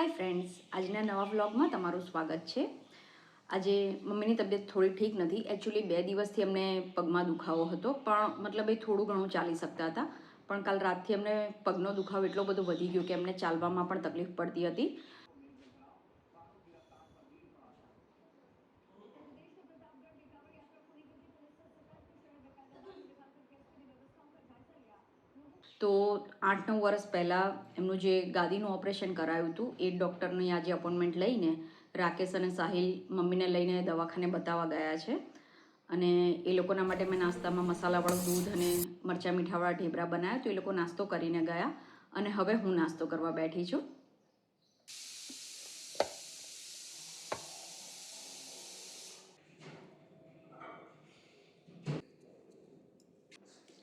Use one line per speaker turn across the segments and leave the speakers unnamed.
Hi friends, આજના નવા વ્લોગમાં તમારું સ્વાગત છે। આજે મમ્મીની તબિયત થોડી ઠીક નથી। એકચ્યુઅલી 2 દિવસથી અમને પગમાં દુખાવો હતો, પણ મતલબ એ થોડું ઘણું ચાલી શકતા હતા, પણ કાલ રાતથી અમને પગનો દુખાવો એટલો બધો વધી ગયો કે અમને ચાલવામાં પણ તકલીફ પડતી હતી। તો 8-9 વર્ષ પહેલાં એમનું જે ગાદીનું ઓપરેશન કરાયું હતું એ ડૉક્ટરની આજે અપોઇન્ટમેન્ટ લઈને રાકેશ અને સાહિલ મમ્મીને લઈને દવાખાને બતાવવા ગયા છે। અને એ લોકોના માટે મેં નાસ્તામાં મસાલાવાળું દૂધ અને મરચાં મીઠાવાળા ઢેબરા બનાવ્યા, તો એ લોકો નાસ્તો કરીને ગયા અને હવે હું નાસ્તો કરવા બેઠી છું।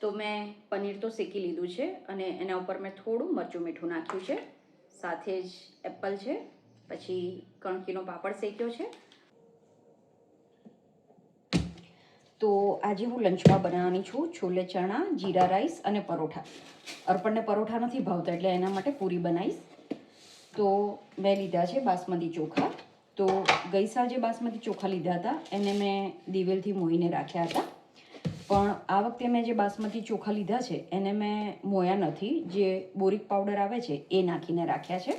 તો મેં પનીર તો શેકી લીધું છે અને એના ઉપર મેં થોડું મરચું મીઠું નાખ્યું છે, સાથે જ એપલ છે, પછી કણકીનો પાપડ શેક્યો છે। તો આજે હું લંચમાં બનાવવાની છું છોલે ચણા, જીરા રાઈસ અને પરોઠા। અર્પણને પરોઠા નથી ભાવતા એટલે એના માટે પૂરી બનાવીશ। તો મેં લીધા છે બાસમતી ચોખા। તો ગઈ સાલ જે બાસમતી ચોખા લીધા હતા એને મેં દિવેલથી મોઈને રાખ્યા હતા, પણ આ વખતે મેં જે બાસમતી ચોખા લીધા છે એને મેં મોયા નથી, જે બોરિક પાવડર આવે છે એ નાખીને રાખ્યા છે।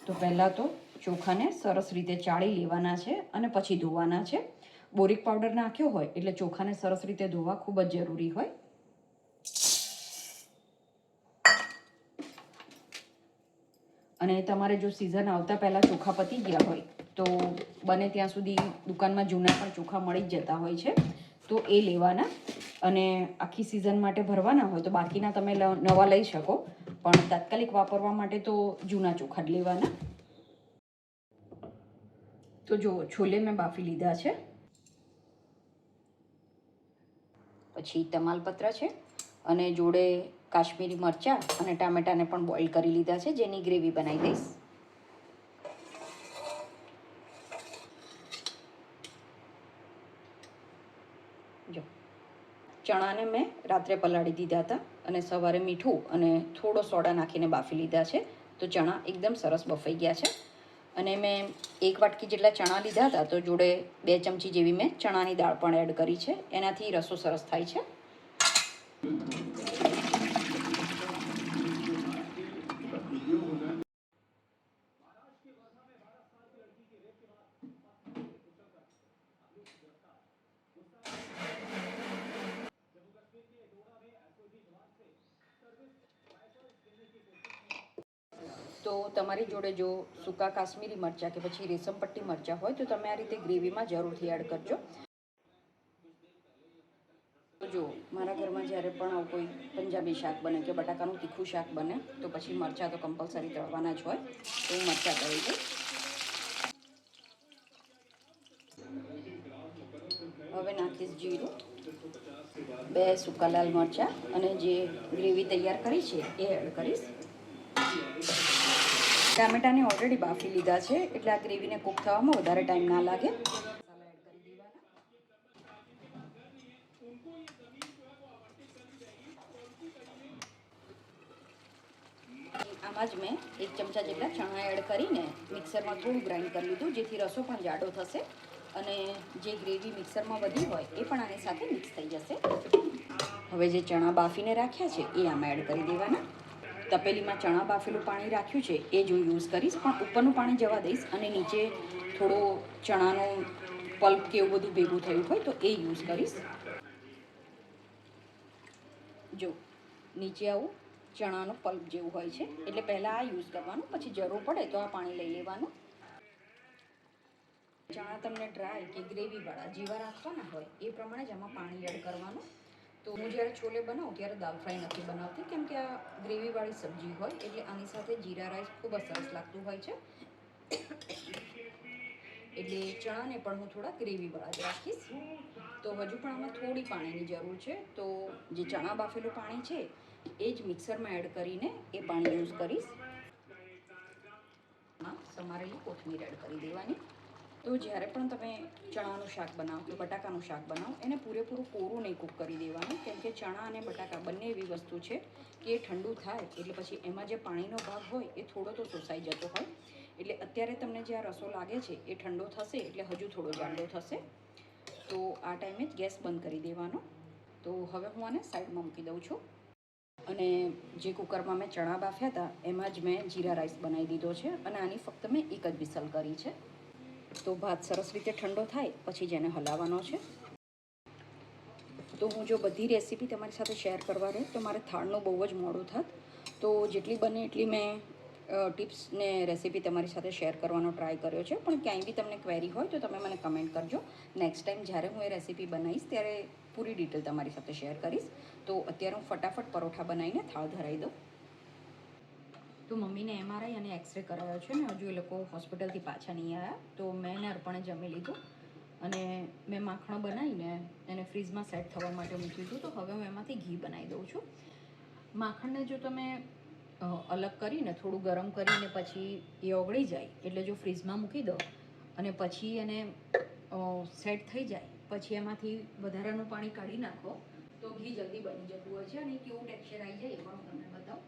તો પહેલાં તો ચોખાને સરસ રીતે ચાળી લેવાના છે અને પછી ધોવાના છે। બોરિક પાવડર નાખ્યો હોય એટલે ચોખાને સરસ રીતે ધોવા ખૂબ જ જરૂરી હોય। અને તમારે જો સિઝન આવતા પહેલાં ચોખા પતી ગયા હોય તો બને ત્યાં સુધી દુકાનમાં જૂના પણ ચોખા મળી જ જતા હોય છે, તો એ લેવાના। અને આખી સિઝન માટે ભરવાના હોય તો બાકીના તમે નવા લઈ શકો, પણ તાત્કાલિક વાપરવા માટે તો જૂના ચોખા જ લેવાના। તો જો છોલે મેં બાફી લીધા છે, પછી તમાલપત્ર છે અને જોડે કાશ્મીરી મરચાં અને ટામેટાને પણ બોઇલ કરી લીધા છે, જેની ગ્રેવી બનાવી દઈશ। જો ચણાને મેં રાત્રે પલાળી દીધા હતા અને સવારે મીઠું અને થોડો સોડા નાખીને બાફી લીધા છે, તો ચણા એકદમ સરસ બફાઈ ગયા છે। અને મેં 1 વાટકી જેટલા ચણા લીધા હતા, તો જોડે 2 ચમચી જેવી મેં ચણાની દાળ પણ એડ કરી છે, એનાથી રસો સરસ થાય છે। તો તમારી જોડે જો સૂકા કાશ્મીરી મરચાં કે પછી રેશમ પટ્ટી મરચાં હોય તો તમે આ રીતે ગ્રેવીમાં જરૂરથી એડ કરજો। જો મારા ઘરમાં જ્યારે પણ આવું કોઈ પંજાબી શાક બને કે બટાકાનું તીખું શાક બને તો પછી મરચાં તો કમ્પલસરી તળવાના જ હોય, તો હું મરચાં તળી દઈશ। હવે નાખીશ જીરું, 2 સૂકા લાલ મરચાં અને જે ગ્રેવી તૈયાર કરી છે એ એડ કરીશ। ટામેટાને ઓલરેડી બાફી લીધા છે એટલે આ ગ્રેવીને કૂક થવામાં વધારે ટાઈમ ના લાગે। મસાલા એડ કરી દેવાના। આમાં જ મેં 1 ચમચા જેટલા ચણા એડ કરીને મિક્સરમાં થોડું ગ્રાઇન્ડ કરી લીધું, જેથી રસો પણ જાડો થશે અને જે ગ્રેવી મિક્સરમાં વધી હોય એ પણ આની સાથે મિક્સ થઈ જશે। હવે જે ચણા બાફીને રાખ્યા છે એ આમાં એડ કરી દેવાના। તપેલીમાં ચણા બાફેલું પાણી રાખ્યું છે એ જ હું યુઝ કરીશ, પણ ઉપરનું પાણી જવા દઈશ અને નીચે થોડો ચણાનો પલ્પ કે એવું બધું ભેગું થયું હોય તો એ યુઝ કરીશ। જો નીચે આવું ચણાનો પલ્પ જેવું હોય છે એટલે પહેલાં આ યુઝ કરવાનું, પછી જરૂર પડે તો આ પાણી લઈ લેવાનું। ચણા તમને ડ્રાય કે ગ્રેવીવાળા જેવા રાખવાના હોય એ પ્રમાણે જ આમાં પાણી એડ કરવાનું। તો હું જ્યારે છોલે બનાવું ત્યારે દાલ ફ્રાય નથી બનાવતી, કેમ કે આ ગ્રેવીવાળી સબ્જી હોય એટલે આની સાથે જીરા રાઈસ ખૂબ જ સરસ લાગતું હોય છે, એટલે ચણાને પણ હું થોડા ગ્રેવીવાળા જ રાખીશ। તો હજુ પણ આમાં થોડી પાણીની જરૂર છે, તો જે ચણા બાફેલું પાણી છે એ જ મિક્સરમાં એડ કરીને એ પાણી યુઝ કરીશ। સમારેલી કોથમીર એડ કરી દેવાની। તો જ્યારે પણ તમે ચણાનું શાક બનાવો કે બટાકાનું શાક બનાવો એને પૂરેપૂરું કોરું નહીં કૂક કરી દેવાનું, કેમ કે ચણા અને બટાકા બંને એવી વસ્તુ છે કે એ ઠંડુ થાય એટલે પછી એમાં જે પાણીનો ભાગ હોય એ થોડો તો શોષાઈ જતો હોય. એટલે અત્યારે તમને જે આ રસો લાગે છે એ ઠંડો થશે એટલે હજુ થોડો જાડો થશે. તો આ ટાઈમે જ ગેસ બંધ કરી દેવાનો. તો હવે હું આને સાઈડમાં મૂકી દઉં છું. અને જે કુકરમાં મેં ચણા બાફ્યા હતા એમાં જ મેં જીરા રાઈસ બનાવી દીધો છે અને આની ફક્ત મેં એક જ વિસલ કરી છે. તો ભાત સરસ રીતે ઠંડો થાય પછી જ એને હલાવવાનો છે. તો હું જો બધી રેસીપી તમારી સાથે શેર કરવા રહે તો મારે થાળનું બહુ જ મોડું થાત. તો જેટલી બને એટલી મેં ટિપ્સ ને રેસીપી તમારી સાથે શેર કરવાનો ટ્રાય કર્યો છે. પણ ક્યાંય બી તમને ક્વેરી હોય તો તમે મને કમેન્ટ કરજો. નેક્સ્ટ ટાઈમ જ્યારે હું એ રેસીપી બનાવીશ ત્યારે પૂરી ડિટેલ તમારી સાથે શેર કરીશ. તો અત્યારે હું ફટાફટ પરોઠા બનાવીને થાળ ધરાવી દઉં. તો મમ્મીને MRI અને એક્સરે કરાવ્યો છે ને હજુ એ લોકો હોસ્પિટલથી પાછા નહીં આવ્યા. તો મેં ને અર્પણે જમી લીધું અને મેં માખણ બનાવીને એને ફ્રીઝમાં સેટ થવા માટે મૂકી દીધું. તો હવે હું એમાંથી ઘી બનાવી દઉં છું. માખણને જો તમે અલગ કરીને થોડું ગરમ કરીને પછી એ ઓગળી જાય એટલે જો ફ્રીઝમાં મૂકી દો અને પછી એને સેટ થઈ જાય પછી એમાંથી વધારાનું પાણી કાઢી નાખો તો ઘી જલ્દી બની જતું હોય છે અને કેવું ટેક્સચર આવી જાય એ પણ હું તમને બતાવું.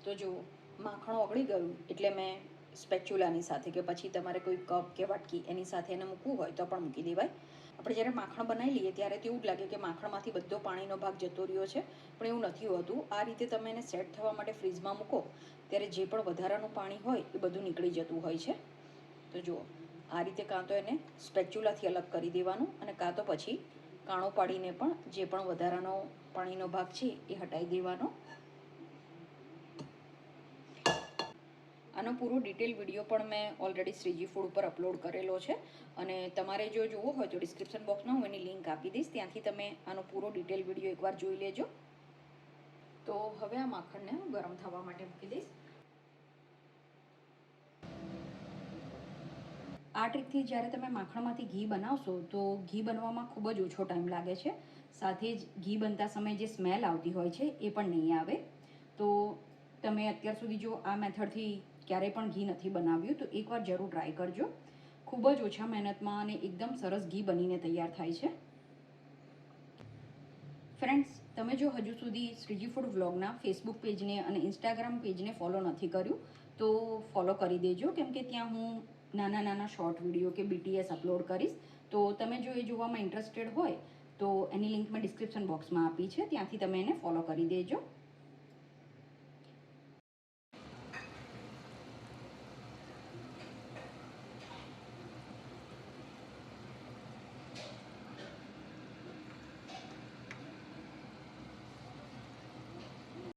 તો જો માખણ ઓગળી ગયું એટલે મેં સ્પેચ્યુલાની સાથે કે પછી તમારે કોઈ કપ કે વાટકી એની સાથે એને મૂકવું હોય તો પણ મૂકી દેવાય. આપણે જ્યારે માખણ બનાવી લઈએ ત્યારે તો એવું જ લાગે કે માખણમાંથી બધો પાણીનો ભાગ જતો રહ્યો છે, પણ એવું નથી હોતું. આ રીતે તમે એને સેટ થવા માટે ફ્રીઝમાં મૂકો ત્યારે જે પણ વધારાનું પાણી હોય એ બધું નીકળી જતું હોય છે. તો જુઓ આ રીતે કાં તો એને સ્પેચ્યુલાથી અલગ કરી દેવાનું અને કાં તો પછી કાણો પાડીને પણ જે પણ વધારાનો પાણીનો ભાગ છે એ હટાવી દેવાનો. આનો પૂરો ડિટેલ વિડીયો પણ મેં ઓલરેડી શ્રીજી ફૂડ ઉપર અપલોડ કરેલો છે અને તમારે જો જોવો હોય તો ડિસ્ક્રિપ્શન બોક્સમાં હું એની લિંક આપી દઈશ. ત્યાંથી તમે આનો પૂરો ડિટેલ વિડીયો એકવાર જોઈ લેજો. તો હવે આ માખણને હું ગરમ થવા માટે મૂકી દઈશ. આ ટ્રીકથી જ્યારે તમે માખણમાંથી ઘી બનાવશો તો ઘી બનવામાં ખૂબ જ ઓછો ટાઈમ લાગે છે. સાથે જ ઘી બનતા સમયે જે સ્મેલ આવતી હોય છે એ પણ નહીં આવે. તો તમે અત્યાર સુધી જો આ મેથડથી ક્યારેય પણ ઘી નથી બનાવ્યું તો એકવાર જરૂર ટ્રાય કરજો. ખૂબ જ ઓછા મહેનતમાં અને એકદમ સરસ ઘી બનીને તૈયાર થાય છે. ફ્રેન્ડ્સ, તમે જો હજુ સુધી શ્રીજી ફૂડ વ્લોગના ફેસબુક પેજને અને ઇન્સ્ટાગ્રામ પેજને ફોલો નથી કર્યું તો ફોલો કરી દેજો, કેમ કે ત્યાં હું નાના નાના શોર્ટ વિડીયો કે BTS અપલોડ કરીશ. તો તમે જો એ જોવામાં ઇન્ટરેસ્ટેડ હોય તો એની લિંક મેં ડિસ્ક્રિપ્શન બોક્સમાં આપી છે, ત્યાંથી તમે એને ફોલો કરી દેજો.